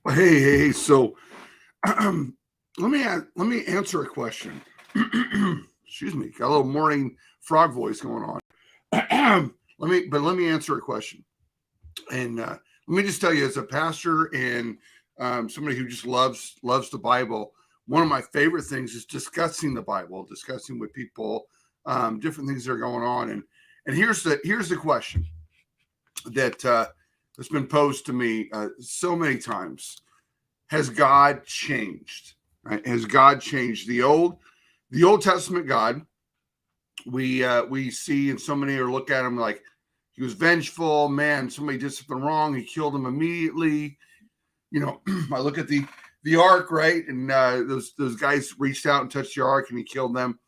Hey. So let me answer a question. Excuse me, got a little morning frog voice going on. Let me answer a question. And let me just tell you, as a pastor and somebody who just loves the Bible, one of my favorite things is discussing the Bible, discussing with people different things that are going on. And here's the question that has been posed to me so many times: has God changed? Right? Has God changed? The Old Testament God, we see, and so many are look at him like he was vengeful. Man, somebody did something wrong, he killed him immediately. I look at the ark, right, and those guys reached out and touched the ark, and he killed them.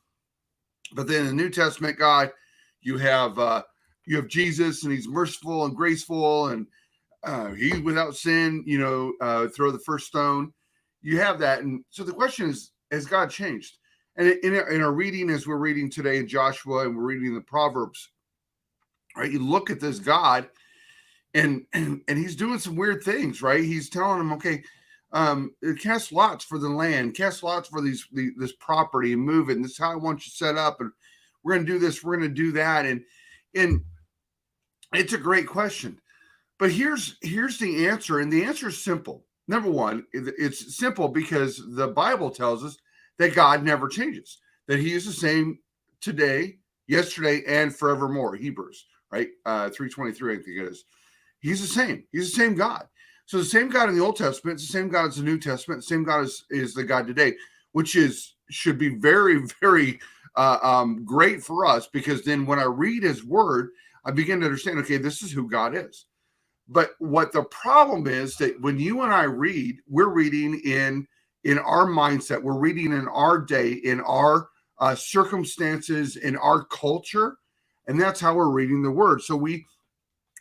But then in the New Testament God, you have Jesus, and he's merciful and graceful, and he's without sin. Throw the first stone. You have that, and so the question is: has God changed? And in our reading, as we're reading today in Joshua, and we're reading the Proverbs, right? You look at this God, and he's doing some weird things, right? He's telling them, okay, cast lots for the land, cast lots for this property, and move it. And this is how I want you set up, and we're going to do this, we're going to do that, and it's a great question. But here's the answer, and the answer is simple. Number one, it's simple because the Bible tells us that God never changes, that he is the same today, yesterday, and forevermore. Hebrews, right? 3:23, I think it is. He's the same. He's the same God. So the same God in the Old Testament, it's the same God as the New Testament, the same God is the God today, which should be very, very great for us, because then when I read his word, I begin to understand, okay, this is who God is. But what the problem is, that when you and I read, we're reading in our mindset, we're reading in our day, in our circumstances, in our culture, and that's how we're reading the word. So we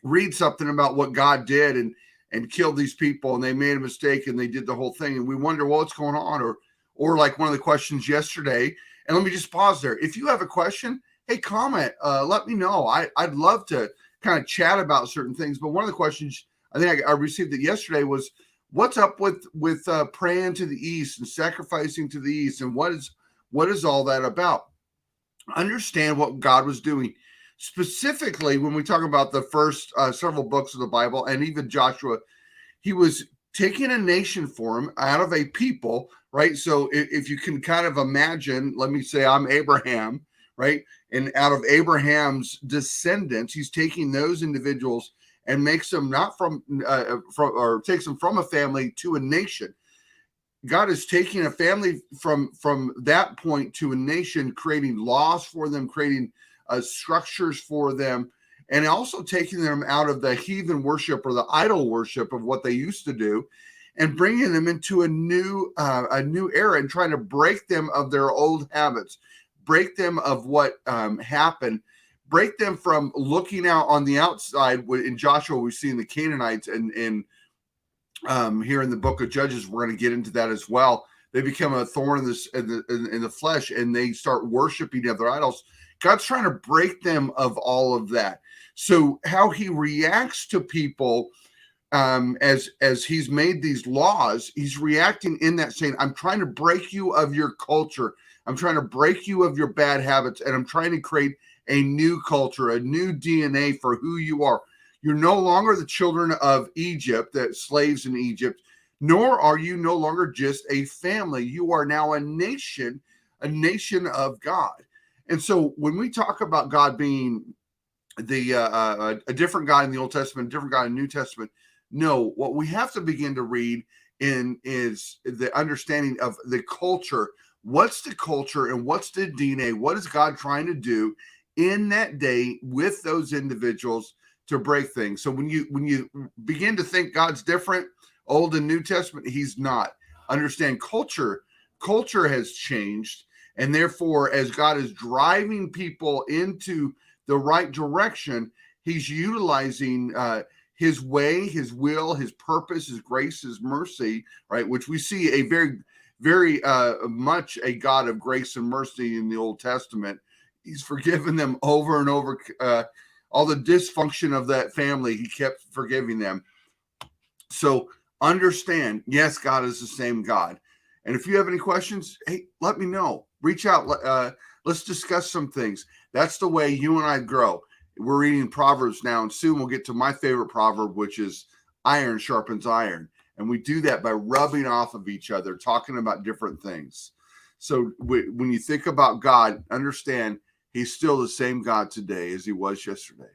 read something about what God did and killed these people, and they made a mistake, and they did the whole thing, and we wonder, well, what's going on? Or like one of the questions yesterday, and let me just pause there. If you have a question, hey, comment, let me know. I'd love to kind of chat about certain things. But one of the questions I think I received it yesterday was, what's up with praying to the east and sacrificing to the east, and what is all that about? Understand what God was doing. Specifically, when we talk about the first several books of the Bible, and even Joshua, he was taking a nation for him out of a people, right? So if you can kind of imagine, let me say I'm Abraham, right? And out of Abraham's descendants, he's taking those individuals and makes them not from or takes them from a family to a nation. God is taking a family from that point to a nation, creating laws for them, creating structures for them, and also taking them out of the heathen worship or the idol worship of what they used to do, and bringing them into a new era, and trying to break them of their old habits, break them of what happened, break them from looking out on the outside. In Joshua, we've seen the Canaanites, and here in the book of Judges, we're going to get into that as well. They become a thorn in the flesh, and they start worshiping other idols. God's trying to break them of all of that. So how he reacts to people as he's made these laws, he's reacting in that, saying, I'm trying to break you of your culture. I'm trying to break you of your bad habits, and I'm trying to create a new culture, a new DNA for who you are. You're no longer the children of Egypt, the slaves in Egypt, nor are you no longer just a family. You are now a nation of God. And so when we talk about God being a different God in the Old Testament, a different God in the New Testament, no, what we have to begin to read in is the understanding of the culture. What's the culture and what's the DNA? What is God trying to do in that day with those individuals to break things? So when you begin to think God's different, Old and New Testament, he's not. Understand culture has changed, and therefore, as God is driving people into the right direction, he's utilizing his way, his will, his purpose, his grace, his mercy, right? Which we see a very, very much a God of grace and mercy in the Old Testament. He's forgiven them over and over. All the dysfunction of that family, he kept forgiving them. So understand, yes, God is the same God. And if you have any questions, hey, let me know. Reach out. Let's discuss some things. That's the way you and I grow. We're reading Proverbs now, and soon we'll get to my favorite proverb, which is iron sharpens iron. And we do that by rubbing off of each other, talking about different things. So when you think about God, understand he's still the same God today as he was yesterday.